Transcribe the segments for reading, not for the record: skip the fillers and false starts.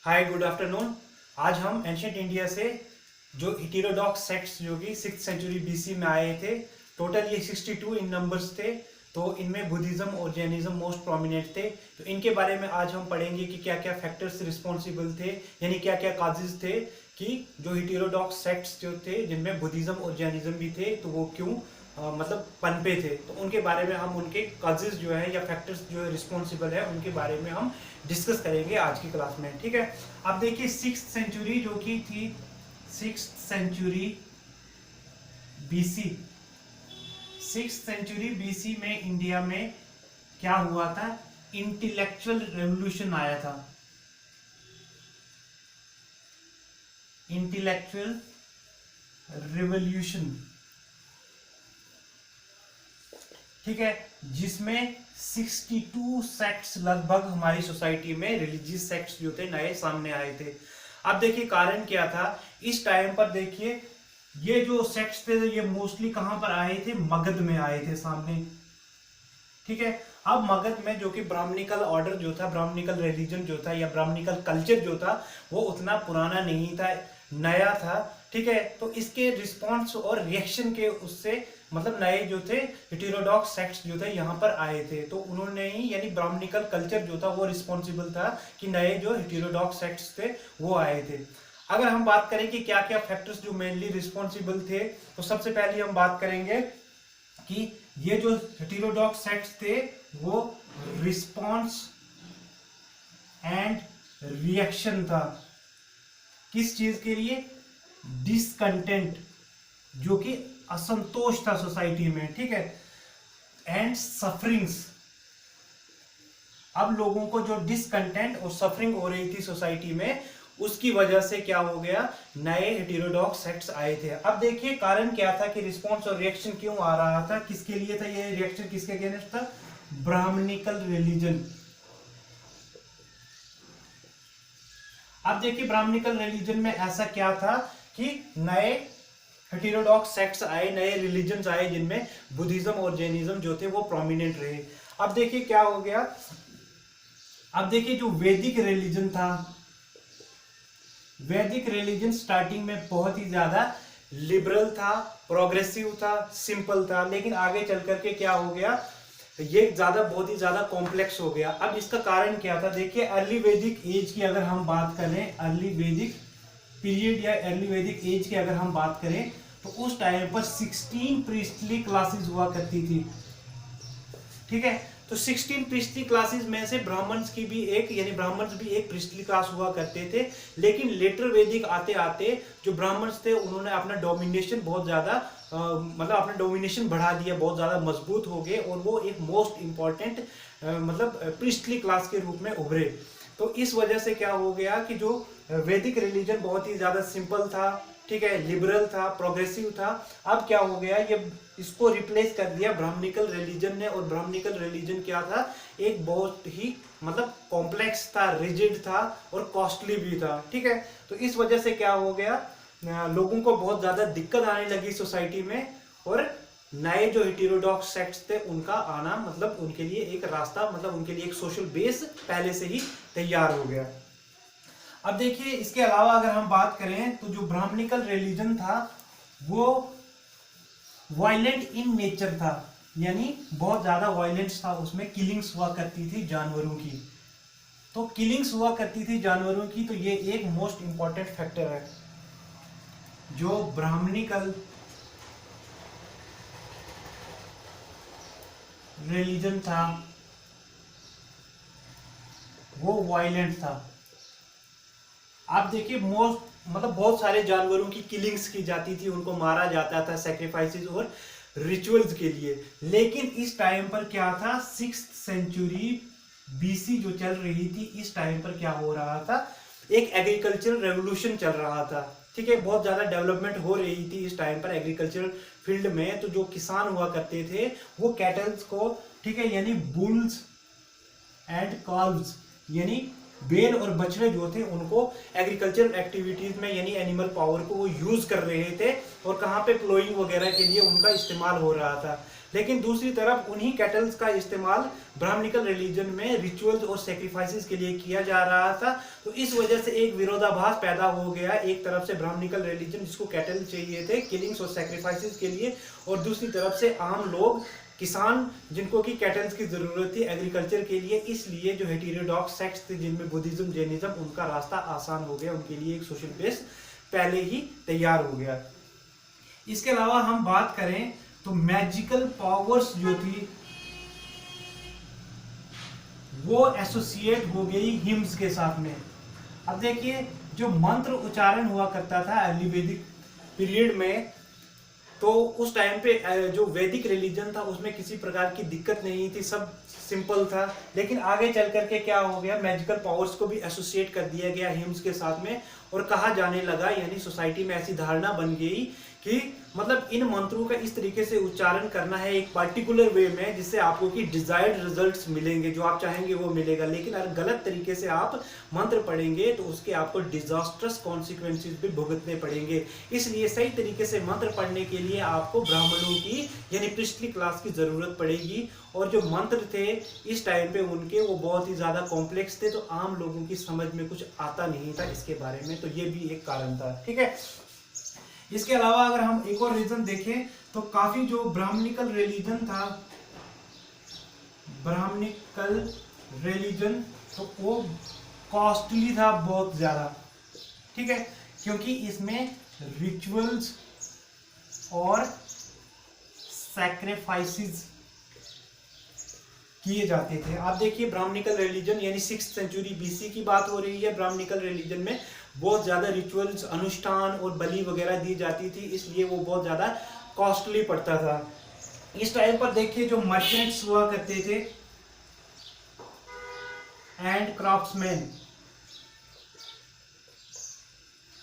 हाय, good afternoon. आज हम ancient India से जो हेटेरोडॉक्स सेक्ट्स जो कि 6th सेंचुरी बीसी में आए थे, टोटल ये 62 इन नंबर्स थे। तो इनमें बुद्धिज्म और जैनिज्म मोस्ट प्रोमिनेंट थे। तो इनके बारे में आज हम पढ़ेंगे कि क्या क्या फैक्टर्स रिस्पॉन्सिबल थे, यानी क्या क्या काजेज थे कि जो हेटेरोडॉक्स सेक्ट्स जो थे जिनमें बुद्धिज्म और जैनिज्म भी थे, तो वो क्यों मतलब पनपे थे। तो उनके बारे में हम उनके काजेज जो है या फैक्टर्स जो रिस्पॉन्सिबल है उनके बारे में हम डिस्कस करेंगे आज की क्लास में। ठीक है, अब देखिए 6th सेंचुरी जो कि थी 6th century BC. 6th century BC में इंडिया में क्या हुआ था? इंटेलेक्चुअल रेवोल्यूशन आया था। इंटेलेक्चुअल रिवॉल्यूशन, ठीक है, जिसमें 62 सेक्ट्स लगभग हमारी सोसाइटी में रिलीजियस सेक्ट्स जो थे नए सामने आए थे। अब देखिए कारण क्या था इस टाइम पर। देखिए ये जो सेक्ट्स थे ये मोस्टली कहां पर आए थे? मगध में आए थे सामने। ठीक है, अब मगध में जो कि ब्राह्मणिकल ऑर्डर जो था, ब्राह्मणिकल रिलीजन जो था या ब्राह्मणिकल कल्चर जो था वो उतना पुराना नहीं था, नया था। ठीक है, तो इसके रिस्पॉन्स और रिएक्शन के उससे मतलब नए जो थे हेटेरोडॉक्स सेक्ट्स जो थे यहाँ पर आए थे। तो उन्होंने ही यानी ब्राह्मणिकल कल्चर जो था वो रिस्पॉन्सिबल था कि नए जो हेटेरोडॉक्स सेक्ट्स थे वो आए थे। अगर हम बात करें कि क्या क्या फैक्टर्स जो मेनली रिस्पॉन्सिबल थे, तो सबसे पहले हम बात करेंगे कि ये जो हेटेरोडॉक्स सेक्ट्स थे वो रिस्पॉन्स एंड रिएक्शन था। किस चीज के लिए? डिसकंटेंट, जो कि असंतोष था सोसाइटी में। ठीक है, एंड सफरिंग्स। अब लोगों को जो डिसकंटेंट और सफरिंग हो रही थी सोसाइटी में, उसकी वजह से क्या हो गया? नए हेटेरोडॉक्स सेक्ट्स आए थे। अब देखिए कारण क्या था कि रिस्पॉन्स और रिएक्शन क्यों आ रहा था, किसके लिए था ये रिएक्शन, किसके अगेंस्ट था? Brahmanical religion. अब देखिए ब्राह्मणिकल रिलीजन में ऐसा क्या था कि नए हेटेरोडॉक्स सेक्ट्स आए, नए रिलीजन्स आए जिनमें बुद्धिज्म और जैनिज्म जो थे वो प्रोमिनेंट रहे। अब देखिए क्या हो गया। अब देखिए जो वैदिक रिलीजन था, वैदिक रिलीजन स्टार्टिंग में बहुत ही ज्यादा लिबरल था, प्रोग्रेसिव था, सिंपल था, लेकिन आगे चल करके क्या हो गया, ये बहुत ही ज्यादा कॉम्प्लेक्स हो गया। अब इसका कारण क्या था? देखिए अर्ली वैदिक एज की अगर हम बात करें, अर्ली वैदिक पीरियड या अर्ली वैदिक एज की अगर हम बात करें, तो उस टाइम पर 16 प्रीस्टली क्लासेस हुआ करती थी। ठीक है, तो 16 प्रीस्टली क्लासेस में से ब्राह्मण्स की भी एक, यानी ब्राह्मण्स भी एक प्रीस्टली क्लास हुआ करते थे। लेकिन लेटर वैदिक आते आते जो ब्राह्मण्स थे उन्होंने अपना डोमिनेशन बहुत ज्यादा मतलब अपना डोमिनेशन बढ़ा दिया, बहुत ज्यादा मजबूत हो गए और वो एक मोस्ट इंपॉर्टेंट मतलब प्रीस्टली क्लास के रूप में उभरे। तो इस वजह से क्या हो गया कि जो वैदिक रिलीजन बहुत ही ज्यादा सिंपल था, ठीक है, लिबरल था, प्रोग्रेसिव था, अब क्या हो गया, ये इसको रिप्लेस कर दिया ब्राह्मणिकल रिलीजन ने। और ब्राह्मणिकल रिलीजन क्या था? एक बहुत ही मतलब कॉम्प्लेक्स था, रिजिड था और कॉस्टली भी था। ठीक है, तो इस वजह से क्या हो गया, लोगों को बहुत ज्यादा दिक्कत आने लगी सोसाइटी में, और नए जो हेटेरोडॉक्स सेक्ट्स थे उनका आना मतलब उनके लिए एक रास्ता, मतलब उनके लिए एक सोशल बेस पहले से ही तैयार हो गया। अब देखिए इसके अलावा अगर हम बात करें तो जो ब्राह्मणिकल रिलीजन था वो वायलेंट इन नेचर था, यानी बहुत ज्यादा वायलेंस था, उसमें किलिंग्स हुआ करती थी जानवरों की। तो किलिंग्स हुआ करती थी जानवरों की, तो ये एक मोस्ट इंपॉर्टेंट फैक्टर है। जो ब्राह्मणिकल रिलीजन था वो वायलेंट था। आप देखिए मोस्ट मतलब बहुत सारे जानवरों की किलिंग्स की जाती थी, उनको मारा जाता था सैक्रिफाइसेस और रिचुअल्स के लिए। लेकिन इस टाइम पर क्या था, 6th सेंचुरी बीसी जो चल रही थी, इस टाइम पर क्या हो रहा था, एक एग्रीकल्चरल रेवोल्यूशन चल रहा था। ठीक है, बहुत ज्यादा डेवलपमेंट हो रही थी इस टाइम पर एग्रीकल्चरल फील्ड में। तो जो किसान हुआ करते थे वो कैटल्स को, ठीक है, यानी बुल्स एंड कॉल्व्स, यानी बैल और बछड़े जो थे उनको एग्रीकल्चरल एक्टिविटीज में, यानी एनिमल पावर को वो यूज कर रहे थे, और कहाँ पे प्लोइंग वगैरह के लिए उनका इस्तेमाल हो रहा था। लेकिन दूसरी तरफ उन्हीं कैटल्स का इस्तेमाल ब्राह्मणिकल रिलीजन में रिचुअल्स और सेक्रीफाइसेस के लिए किया जा रहा था। तो इस वजह से एक विरोधाभास पैदा हो गया, एक तरफ से ब्राह्मणिकल रिलीजन जिसको कैटल चाहिए थे किलिंग्स और सेक्रीफाइसेस के लिए, और दूसरी तरफ से आम लोग, किसान जिनको कि कैटल्स की जरूरत थी एग्रीकल्चर के लिए। इसलिए जो हेटेरोडॉक्स सेक्ट्स थे जिनमें बुद्धिज्म, जैनिज्म, उनका रास्ता आसान हो गया, उनके लिए एक सोशल बेस पहले ही तैयार हो गया। इसके अलावा हम बात करें तो मैजिकल पावर्स जो थी वो एसोसिएट हो गई हिम्स के साथ में। अब देखिए जो मंत्र उच्चारण हुआ करता था अर्ली वैदिक पीरियड में, तो उस टाइम पे जो वैदिक रिलीजन था उसमें किसी प्रकार की दिक्कत नहीं थी, सब सिंपल था। लेकिन आगे चल करके क्या हो गया, मैजिकल पावर्स को भी एसोसिएट कर दिया गया हिम्स के साथ में, और कहा जाने लगा, यानी सोसाइटी में ऐसी धारणा बन गई कि मतलब इन मंत्रों का इस तरीके से उच्चारण करना है एक पर्टिकुलर वे में जिससे आपको की डिजायर्ड रिजल्ट्स मिलेंगे, जो आप चाहेंगे वो मिलेगा। लेकिन अगर गलत तरीके से आप मंत्र पढ़ेंगे तो उसके आपको डिजास्टर्स कॉन्सिक्वेंसेस भी भुगतने पड़ेंगे। इसलिए सही तरीके से मंत्र पढ़ने के लिए आपको ब्राह्मणों की यानी प्रिस्टली क्लास की जरूरत पड़ेगी। और जो मंत्र थे इस टाइम पे उनके वो बहुत ही ज्यादा कॉम्प्लेक्स थे, तो आम लोगों की समझ में कुछ आता नहीं था इसके बारे में, तो ये भी एक कारण था। ठीक है, इसके अलावा अगर हम एक और रीजन देखें तो काफी जो ब्राह्मणिकल रिलीजन था, ब्राह्मणिकल रिलीजन तो वो कॉस्टली था बहुत ज्यादा। ठीक है, क्योंकि इसमें रिचुअल्स और सैक्रिफाइसेस किए जाते थे। आप देखिए ब्राह्मणिकल रिलीजन यानी 6th सेंचुरी बीसी की बात हो रही है। ब्राह्मणिकल रिलीजन में बहुत ज्यादा रिचुअल्स, अनुष्ठान और बलि वगैरह दी जाती थी, इसलिए वो बहुत ज्यादा कॉस्टली पड़ता था। इस टाइम पर देखिए जो मर्चेंट्स हुआ करते थे एंड क्राफ्ट्समैन,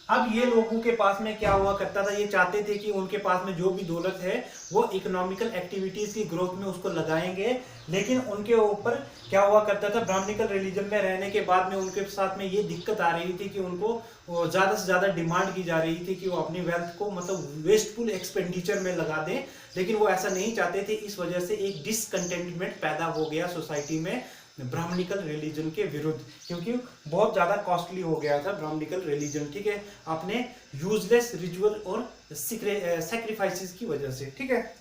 अब ये लोगों के पास में क्या हुआ करता था, ये चाहते थे कि उनके पास में जो भी दौलत है वो इकोनॉमिकल एक्टिविटीज की ग्रोथ में उसको लगाएंगे। लेकिन उनके ऊपर क्या हुआ करता था, ब्राह्मणिकल रिलीजन में रहने के बाद में उनके साथ में ये दिक्कत आ रही थी कि उनको ज्यादा से ज्यादा डिमांड की जा रही थी कि वो अपनी वेल्थ को मतलब वेस्टफुल एक्सपेंडिचर में लगा दें, लेकिन वो ऐसा नहीं चाहते थे। इस वजह से एक डिसकंटेंटमेंट पैदा हो गया सोसाइटी में ब्राह्मणिकल रिलीजन के विरुद्ध, क्योंकि बहुत ज्यादा कॉस्टली हो गया था ब्राह्मणिकल रिलीजन। ठीक है, अपने यूजलेस रिचुअल और सैक्रिफाइसेस की वजह से। ठीक है,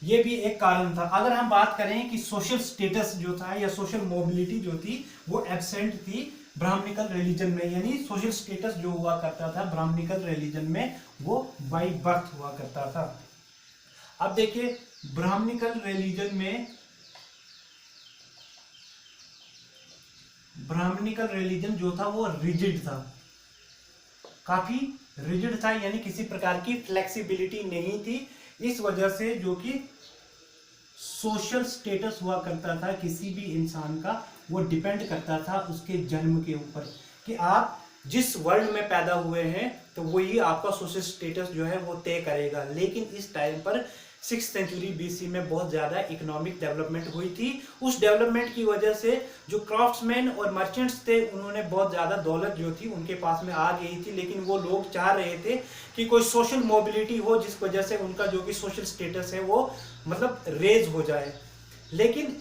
ये भी एक कारण था। अगर हम बात करें कि सोशल स्टेटस जो था या सोशल मोबिलिटी जो थी वो एब्सेंट थी ब्राह्मणिकल रिलीजन में, यानी सोशल स्टेटस जो हुआ करता था ब्राह्मणिकल रिलीजन में वो बाय बर्थ हुआ करता था। अब देखिए ब्राह्मणिकल रिलीजन में ब्राह्मणिकल रिलीजन जो था वो रिजिड था, काफी रिजिड था, यानी किसी प्रकार की फ्लेक्सिबिलिटी नहीं थी। इस वजह से जो कि सोशल स्टेटस हुआ करता था किसी भी इंसान का, वो डिपेंड करता था उसके जन्म के ऊपर, कि आप जिस वर्ल्ड में पैदा हुए हैं तो वही आपका सोशल स्टेटस जो है वो तय करेगा। लेकिन इस टाइम पर 6th सेंचुरी बीसी में बहुत ज्यादा इकोनॉमिक डेवलपमेंट हुई थी। उस डेवलपमेंट की वजह से जो क्राफ्ट्समैन और मर्चेंट्स थे उन्होंने बहुत ज्यादा दौलत जो थी उनके पास में आ गई थी, लेकिन वो लोग चाह रहे थे कि कोई सोशल मोबिलिटी हो जिस वजह से उनका जो कि सोशल स्टेटस है वो मतलब रेज हो जाए। लेकिन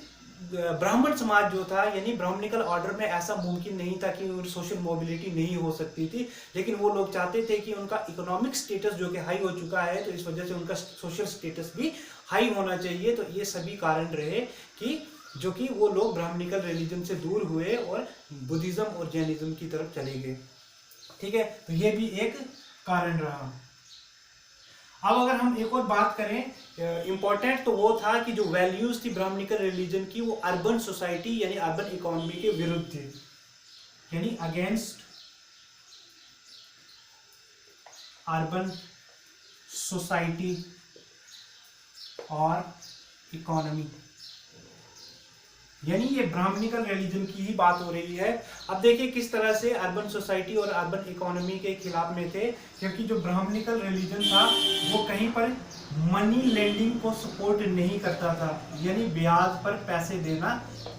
ब्राह्मण समाज जो था यानी ब्राह्मणिकल ऑर्डर में ऐसा मुमकिन नहीं था कि सोशल मोबिलिटी नहीं हो सकती थी, लेकिन वो लोग चाहते थे कि उनका इकोनॉमिक स्टेटस जो कि हाई हो चुका है तो इस वजह से उनका सोशल स्टेटस भी हाई होना चाहिए। तो ये सभी कारण रहे कि जो कि वो लोग ब्राह्मणिकल रिलीजन से दूर हुए और बुद्धिज्म और जैनिज्म की तरफ चले गए। ठीक है, तो ये भी एक कारण रहा। अब अगर हम एक और बात करें इंपॉर्टेंट, तो वो था कि जो वैल्यूज थी ब्राह्मणिकल रिलीजन की वो अर्बन सोसाइटी यानी अर्बन इकोनॉमी के विरुद्ध थी, यानी अगेंस्ट अर्बन सोसाइटी और इकोनॉमी, यानी ये ब्राह्मणिकल रिलीजन की ही बात हो रही है। अब देखिए किस तरह से अर्बन सोसाइटी और अर्बन इकोनॉमी के खिलाफ में थे, क्योंकि जो ब्राह्मणिकल रिलीजन था वो कहीं पर मनी लेंडिंग को सपोर्ट नहीं करता था, यानी ब्याज पर पैसे देना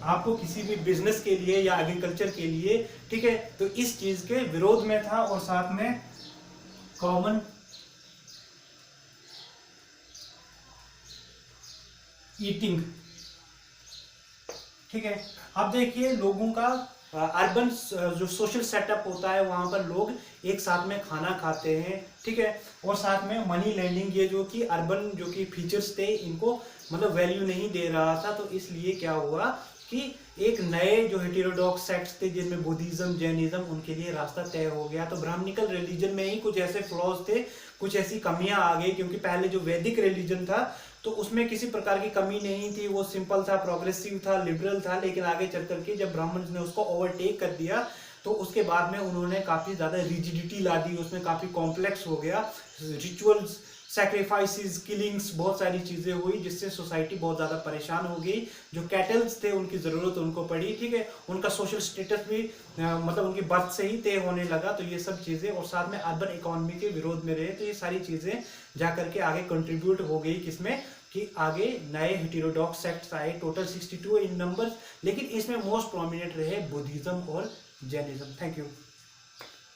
आपको किसी भी बिजनेस के लिए या एग्रीकल्चर के लिए। ठीक है, तो इस चीज के विरोध में था। और साथ में कॉमन ईटिंग। ठीक है, अब देखिए लोगों का अर्बन जो सोशल सेटअप होता है वहां पर लोग एक साथ में खाना खाते हैं। ठीक है, और साथ में मनी लैंडिंग, ये जो कि अर्बन जो कि फीचर्स थे इनको मतलब वैल्यू नहीं दे रहा था, तो इसलिए क्या हुआ कि एक नए जो हेटेरोडॉक्स सेक्ट्स थे जिनमें बुद्धिज्म, जैनिज्म, उनके लिए रास्ता तय हो गया। तो ब्राह्मणिकल रिलीजन में ही कुछ ऐसे फ्लॉज थे, कुछ ऐसी कमियां आ गई, क्योंकि पहले जो वैदिक रिलीजन था तो उसमें किसी प्रकार की कमी नहीं थी, वो सिंपल था, प्रोग्रेसिव था, लिबरल था। लेकिन आगे चल करके जब ब्राह्मण्स ने उसको ओवरटेक कर दिया तो उसके बाद में उन्होंने काफी ज्यादा रिजिडिटी ला दी, उसमें काफी कॉम्प्लेक्स हो गया, रिचुअल्स, सैक्रिफाइसेस, किलिंग्स, बहुत सारी चीजें हुई जिससे सोसाइटी बहुत ज्यादा परेशान हो गई। जो कैटल्स थे उनकी जरूरत उनको पड़ी। ठीक है, उनका सोशल स्टेटस भी मतलब उनकी बर्थ से ही तय होने लगा। तो ये सब चीजें, और साथ में अर्बन इकोनॉमी के विरोध में रहे, तो ये सारी चीजें जाकर के आगे कंट्रीब्यूट हो गई किसमें कि आगे नए हेटेरोडॉक्स सेक्ट्स आए, टोटल 62 इन नंबर्स, लेकिन इसमें मोस्ट प्रोमिनेंट रहे बुद्धिज्म और जैनिज्म। Thank you.